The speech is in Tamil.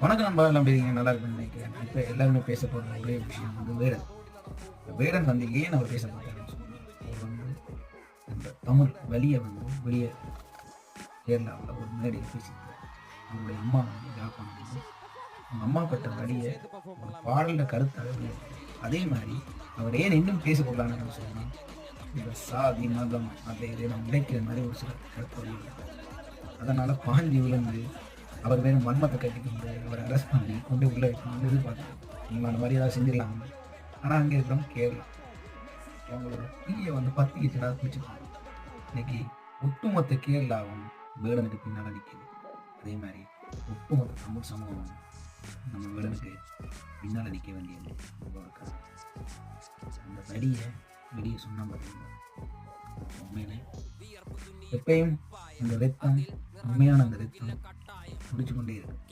வணக்கம் நண்பா, எல்லாம் எப்படி இருக்கீங்க? நல்லா இருக்குன்னு நினைக்கிறேன். இப்போ எல்லாருமே பேச போகிற ஒரே விஷயம் வந்து வேடன். வேடன் வந்து ஏன் அவர் பேச மாட்டாருன்னு சொன்னா, அவர் வந்து இந்த தமிழ் வலியை வந்து வெளியே கேரளாவில் ஒரு மேடையில் பேசியிருக்காரு. அவருடைய அம்மா வந்து யாழ்ப்பாணம் வந்து அவங்க அம்மா பட்ட வலியை ஒரு பாடலில் கருத்தாக வெளியிட்டார். அதே மாதிரி அவர் ஏன் இன்னும் பேச போகலான்னு சொன்னால், இந்த சாதி மதம் அதை இதை நம்ம உடைக்கிற மாதிரி ஒரு சில கருத்து வெளியிட்டார். அதனால பாஞ்சு விழுந்து அவர் மேலும் வன்மத்தை கட்டிக்கொண்டு அவரை அரெஸ்ட் பண்ணி கொண்டு உள்ள வைக்கணும்னு எதிர்பார்க்குறோம். நீங்கள் அந்த மாதிரி ஏதாவது செஞ்சிடலாங்க. ஆனால் அங்கே இருக்கிறவங்க கேரளா அவங்களோட தீயை வந்து பத்திக்கிச்சடா பிடிச்சிருக்காங்க. இன்னைக்கு ஒட்டுமொத்த கேரளாவும் வேடனுக்கு பின்னால் நிற்கிது. அதே மாதிரி ஒட்டுமொத்த தமிழ் சமூகம் நம்ம வேடனுக்கு பின்னால் நிற்க வேண்டியது இருக்காங்க. அந்த வழியை வெளியே சொன்னா பார்த்தீங்கன்னா உண்மையிலே எப்பயும் அந்த ரத்தம் உண்மையான அந்த ரத்தம் குடிச்சு கொண்டே இருக்கு.